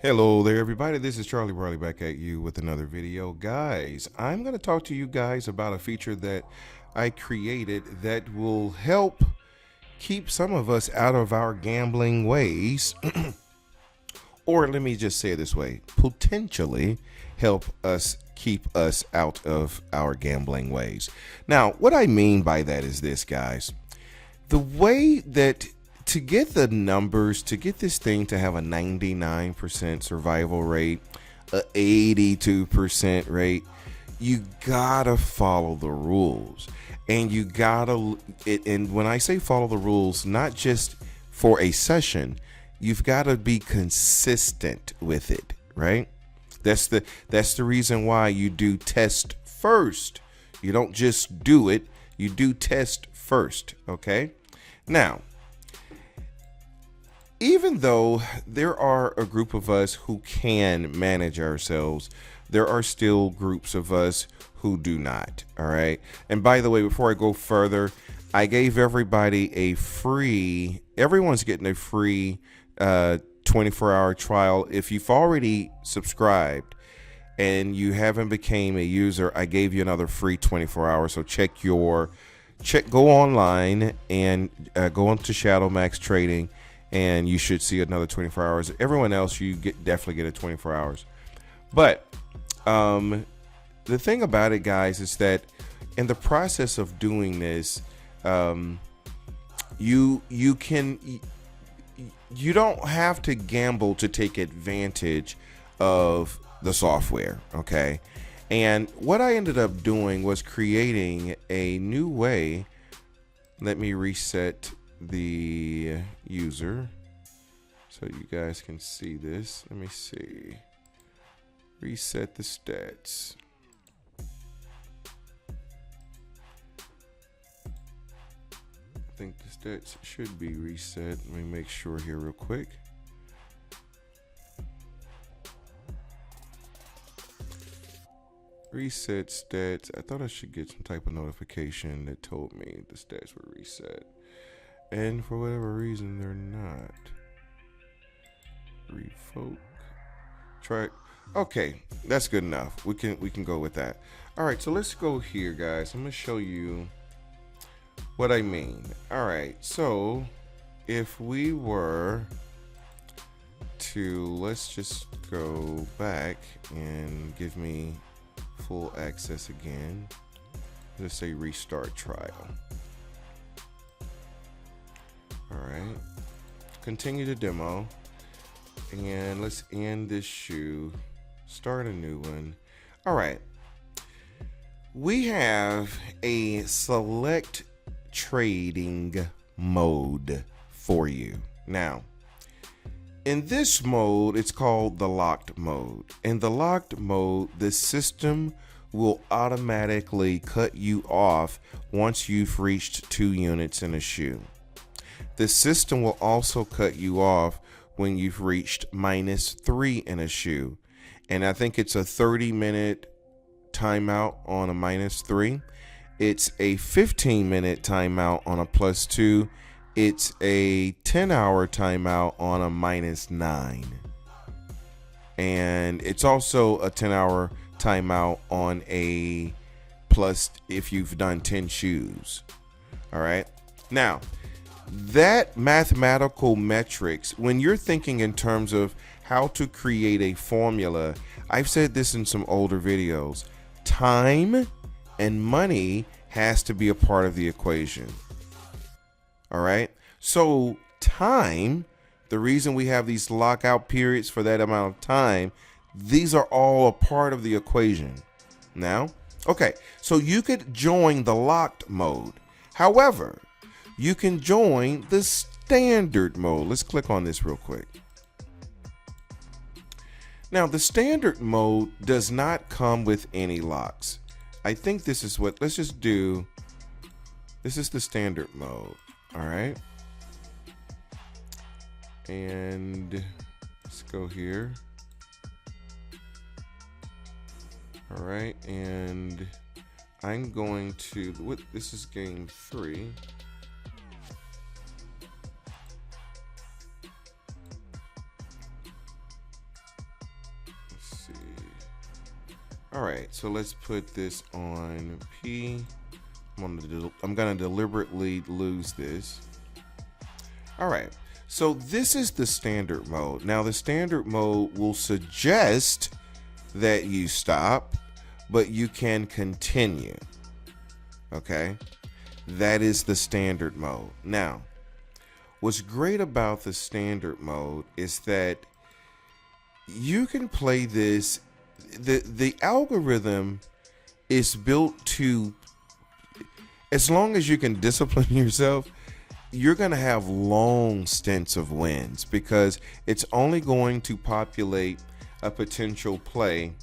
Hello there, everybody. This is Charlie Barley back at you with another video. Guys, I'm going to talk to you guys about a feature that I created that will help keep some of us out of our gambling ways. Or let me just say it this way, potentially help us keep us out of our gambling ways. Now, what I mean by that is this, guys. The way that to get the numbers, to get this thing to have a 99% survival rate, a 82% rate, you gotta follow the rules. And you gotta, and when I say follow the rules, not just for a session, you've got to be consistent with it, right? That's the reason why you do test first. You don't just do it, you do test first, okay? Now, even though there are a group of us who can manage ourselves, there are still groups of us who do not, all right? And by the way, before I go further, I gave everybody a free, everyone's getting a free 24-hour trial. If you've already subscribed and you haven't became a user, I gave you another free 24 hours. So go online and go into Shadow Max Trading, and you should see another 24 hours. Everyone else, you definitely get a 24 hours. But the thing about it, guys, is that in the process of doing this, you don't have to gamble to take advantage of the software, okay? And what I ended up doing was creating a new way. Let me reset the user so you guys can see this. Let me see. Reset the stats. I think the stats should be reset. Let me make sure here real quick. Reset stats. I thought I should get some type of notification that told me the stats were reset. And for whatever reason, they're not. Revoke. Try. Okay, that's good enough. We can go with that. All right, so let's go here, guys. I'm gonna show you what I mean. All right, so if we were to, let's just go back and give me full access again. Let's say restart trial. All right, continue the demo, and let's end this shoe, start a new one. All right, we have a select trading mode for you. Now, in this mode, it's called the locked mode. In the locked mode, the system will automatically cut you off once you've reached 2 units in a shoe. The system will also cut you off when you've reached -3 in a shoe. And I think it's a 30-minute timeout on a -3. It's a 15-minute timeout on a +2. It's a 10-hour timeout on a -9. And it's also a 10-hour timeout on a plus if you've done 10 shoes. All right. Now, that mathematical metrics, when you're thinking in terms of how to create a formula, I've said this in some older videos, time and money has to be a part of the equation. All right. So time, the reason we have these lockout periods for that amount of time, these are all a part of the equation. Now, okay, so you could join the locked mode. However, you can join the standard mode. Let's click on this real quick. Now, the standard mode does not come with any locks. I think this is what, let's just do, this is the standard mode. All right. And let's go here. All right. And I'm going to, this is game 3. All right, so let's put this on P. I'm gonna deliberately lose this. All right, so this is the standard mode. Now the standard mode will suggest that you stop, but you can continue. Okay, that is the standard mode. Now, what's great about the standard mode is that you can play this. The algorithm is built to, as long as you can discipline yourself, you're going to have long stints of wins, because it's only going to populate a potential play.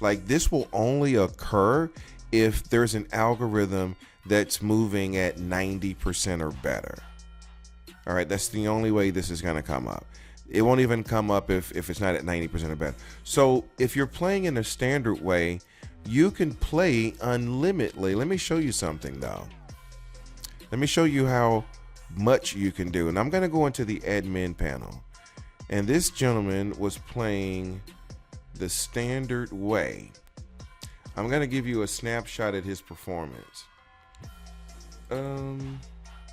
Like, this will only occur if there's an algorithm that's moving at 90% or better. All right, that's the only way this is going to come up. It won't even come up if it's not at 90% or better. So if you're playing in a standard way, you can play unlimitedly. Let me show you something though. Let me show you how much you can do. And I'm going to go into the admin panel. And this gentleman was playing the standard way. I'm going to give you a snapshot at his performance.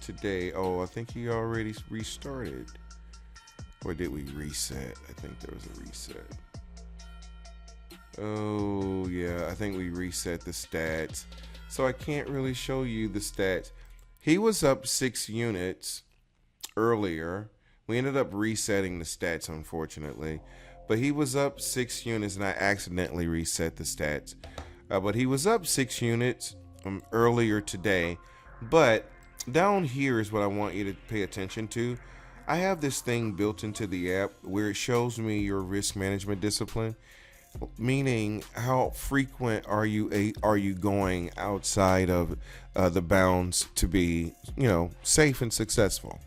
Today, I think he already restarted. Or did we reset? I think there was a reset. Oh, yeah, I think we reset the stats. So I can't really show you the stats. He was up 6 units earlier. We ended up resetting the stats, unfortunately. But he was up 6 units, and I accidentally reset the stats. But he was up 6 units earlier today. But down here is what I want you to pay attention to. I have this thing built into the app where it shows me your risk management discipline, meaning how frequent are you going outside of the bounds to be, safe and successful.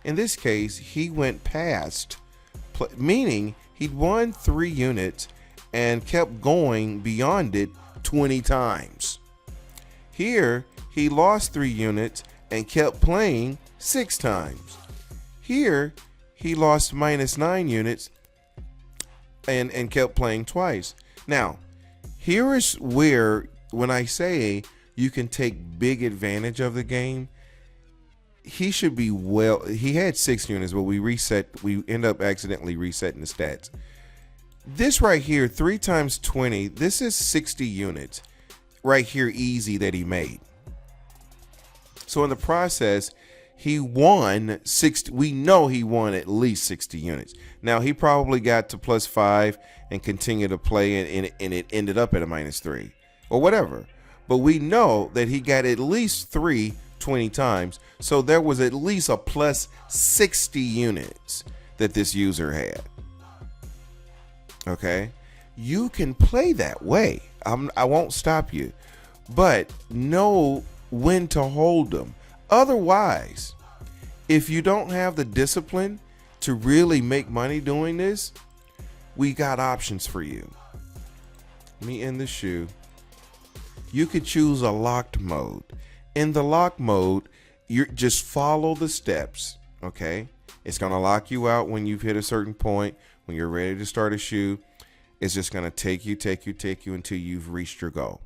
In this case, he went past, meaning he'd won 3 units and kept going beyond it 20 times. Here, he lost 3 units and kept playing 6 times. Here, he lost -9 units and kept playing twice. Now, here is where, when I say you can take big advantage of the game, he should be he had 6 units, but we end up accidentally resetting the stats. This right here, 3 times 20, this is 60 units right here, easy, that he made. So in the process, he won 60. We know he won at least 60 units. Now, he probably got to +5 and continued to play, and it ended up at a -3 or whatever. But we know that he got at least 3 20 times. So there was at least a +60 units that this user had. Okay. You can play that way. I won't stop you, but know when to hold them. Otherwise, if you don't have the discipline to really make money doing this, we got options for you. Let me end the shoe. You could choose a locked mode. In the lock mode, you just follow the steps, okay? It's going to lock you out when you've hit a certain point. When you're ready to start a shoe, it's just going to take you until you've reached your goal.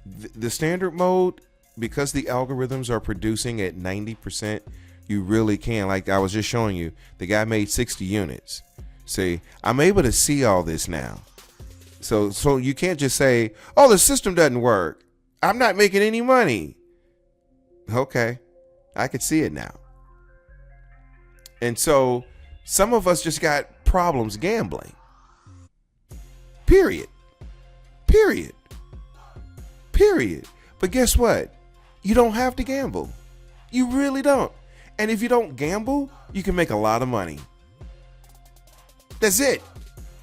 The standard mode, because the algorithms are producing at 90%, you really can. Like I was just showing you, the guy made 60 units. See, I'm able to see all this now. So you can't just say, oh, the system doesn't work. I'm not making any money. Okay, I can see it now. And so some of us just got problems gambling. Period. But guess what? You don't have to gamble. You really don't. And if you don't gamble, you can make a lot of money. That's it.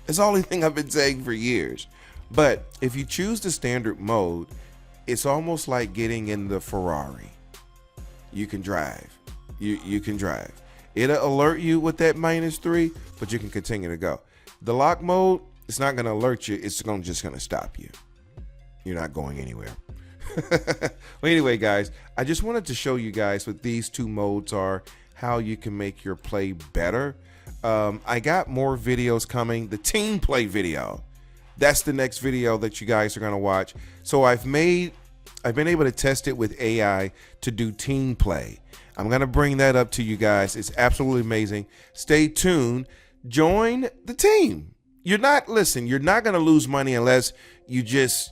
It's the only thing I've been saying for years. But if you choose the standard mode, it's almost like getting in the Ferrari. You can drive. You can drive. It'll alert you with that -3, but you can continue to go. The lock mode, it's not going to alert you. It's just going to stop you. You're not going anywhere. Well, anyway, guys, I just wanted to show you guys what these 2 modes are, how you can make your play better. I got more videos coming. The team play video. That's the next video that you guys are going to watch. So I've been able to test it with AI to do team play. I'm going to bring that up to you guys. It's absolutely amazing. Stay tuned. Join the team. You're not going to lose money unless you just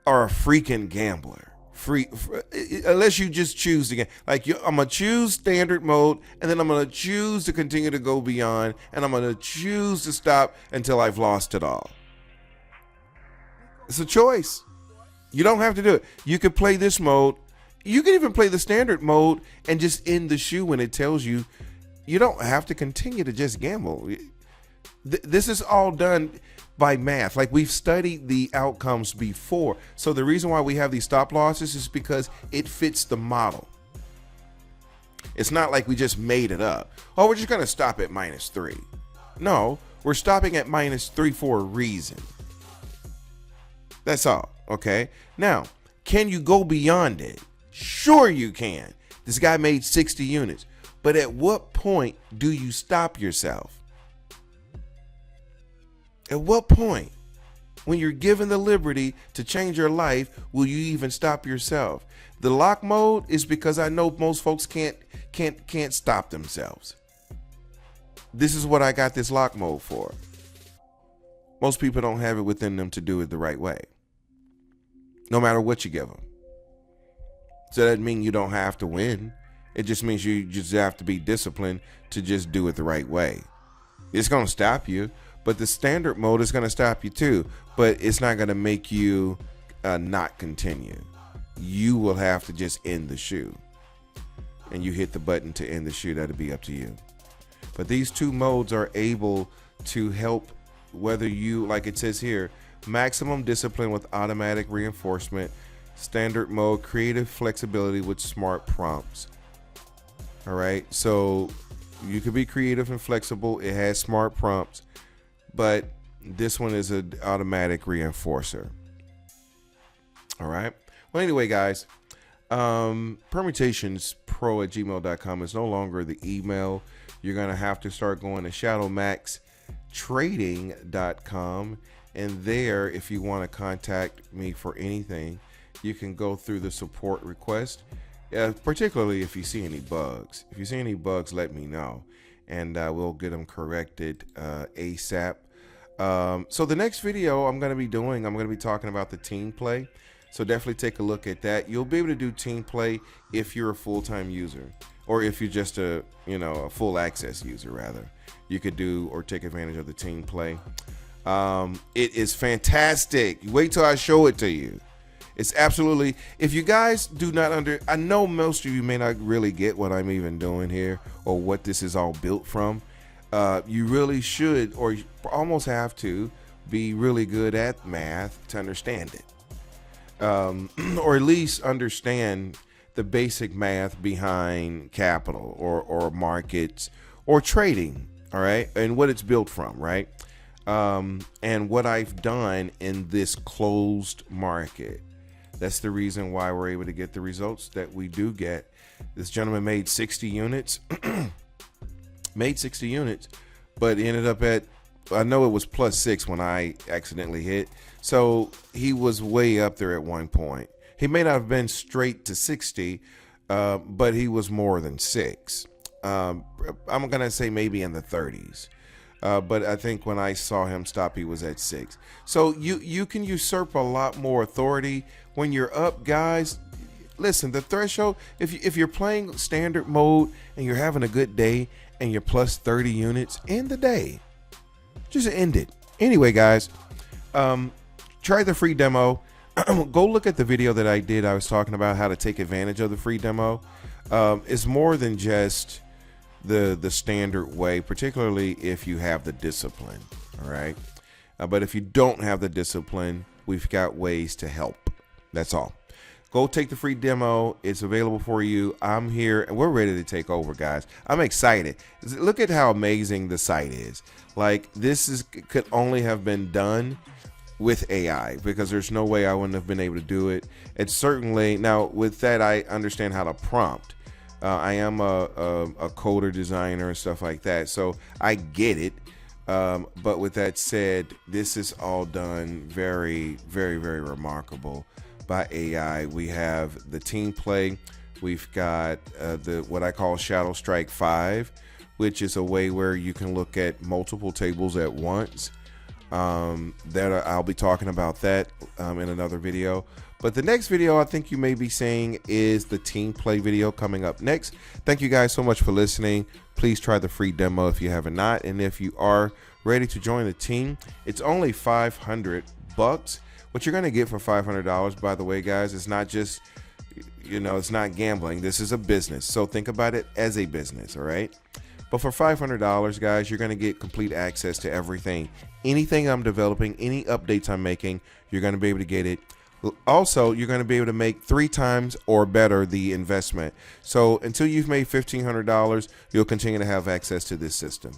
are a freaking gambler. Unless you just choose to get, I'm going to choose standard mode, and then I'm going to choose to continue to go beyond, and I'm going to choose to stop until I've lost it all. It's a choice. You don't have to do it. You could play this mode. You can even play the standard mode and just end the shoe when it tells you. You don't have to continue to just gamble. This is all done by math. Like, we've studied the outcomes before. So the reason why we have these stop losses is because it fits the model. It's not like we just made it up. Oh, we're just going to stop at -3. No, we're stopping at -3 for a reason. That's all. Okay. Now, can you go beyond it? Sure you can. This guy made 60 units. But at what point do you stop yourself? At what point, when you're given the liberty to change your life, will you even stop yourself? The lock mode is because I know most folks can't stop themselves. This is what I got this lock mode for. Most people don't have it within them to do it the right way, no matter what you give them. So that doesn't mean you don't have to win. It just means you just have to be disciplined to just do it the right way. It's going to stop you, but the standard mode is going to stop you too, but it's not going to make you not continue. You will have to just end the shoe, and you hit the button to end the shoe. That'll be up to you. But these two modes are able to help, whether you, like it says here, maximum discipline with automatic reinforcement, standard mode, creative flexibility with smart prompts. All right, so you can be creative and flexible. It has smart prompts, but this one is an automatic reinforcer. All right. Well, anyway, guys, permutationspro@gmail.com is no longer the email. You're going to have to start going to shadowmaxtrading.com. And there, if you want to contact me for anything, you can go through the support request, particularly if you see any bugs. If you see any bugs, let me know, and we'll get them corrected ASAP. So the next video I'm going to be talking about the team play. So definitely take a look at that. You'll be able to do team play if you're a full-time user, or if you're just a full access user rather. You could do or take advantage of the team play. It is fantastic. Wait till I show it to you. It's absolutely, if you guys do not I know most of you may not really get what I'm even doing here or what this is all built from. You really should, or you almost have to, be really good at math to understand it. Or at least understand the basic math behind capital or markets or trading, all right, and what it's built from, right? And what I've done in this closed market. That's the reason why we're able to get the results that we do get. This gentleman made 60 units, but ended up at, I know it was +6 when I accidentally hit. So he was way up there at one point. He may not have been straight to 60, but he was more than 6. I'm going to say maybe in the 30s. But I think when I saw him stop, he was at 6. So you can usurp a lot more authority when you're up, guys. Listen, the threshold, if you're playing standard mode and you're having a good day and you're +30 units, end the day. Just end it. Anyway, guys, try the free demo. Go look at the video that I did. I was talking about how to take advantage of the free demo. It's more than just the standard way, particularly if you have the discipline. All right. But if you don't have the discipline, we've got ways to help. That's all. Go take the free demo. It's available for you. I'm here and we're ready to take over, guys. I'm excited. Look at how amazing the site is. Like, could only have been done with AI, because there's no way I wouldn't have been able to do it. It's certainly, now with that, I understand how to prompt. I am a coder, designer, and stuff like that, so I get it. But with that said, this is all done very, very, very remarkable by AI. We have the team play. We've got the what I call Shadow Strike 5, which is a way where you can look at multiple tables at once. I'll be talking about that in another video. But the next video I think you may be seeing is the team play video coming up next. Thank you guys so much for listening. Please try the free demo if you have not. And if you are ready to join the team, it's only $500. What you're going to get for $500, by the way, guys, it's not just, it's not gambling. This is a business. So think about it as a business, all right? But for $500, guys, you're going to get complete access to everything. Anything I'm developing, any updates I'm making, you're going to be able to get it. Also, you're going to be able to make 3 times or better the investment. So until you've made $1,500, you'll continue to have access to this system.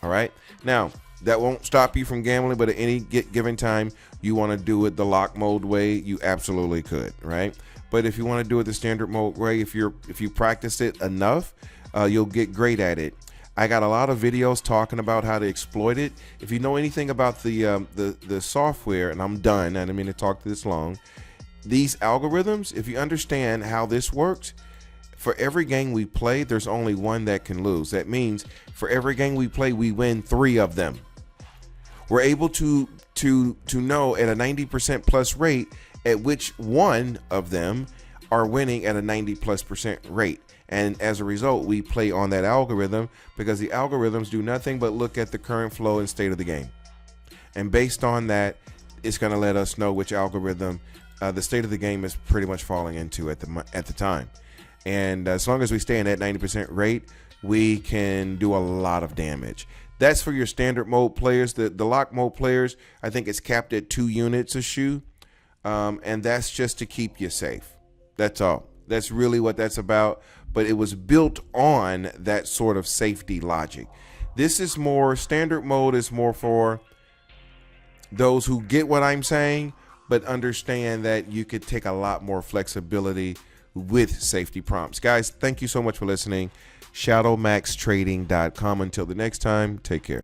All right. Now, that won't stop you from gambling, but at any given time you want to do it the lock mode way, you absolutely could, right? But if you want to do it the standard mode way, if you practice it enough, you'll get great at it. I got a lot of videos talking about how to exploit it. If you know anything about the software, and I'm done, I didn't mean to talk this long. These algorithms, if you understand how this works, for every game we play, there's only one that can lose. That means for every game we play, we win 3 of them. We're able to know at a 90% plus rate at which one of them are winning at a 90+% rate. And as a result, we play on that algorithm because the algorithms do nothing but look at the current flow and state of the game. And based on that, it's going to let us know which algorithm the state of the game is pretty much falling into at the time. And as long as we stay in that 90% rate, we can do a lot of damage. That's for your standard mode players. The lock mode players, I think it's capped at 2 units a shoe. And that's just to keep you safe. That's all. That's really what that's about. But it was built on that sort of safety logic. This is more, standard mode is more for those who get what I'm saying, but understand that you could take a lot more flexibility with safety prompts. Guys, thank you so much for listening. ShadowMaxTrading.com. Until the next time, take care.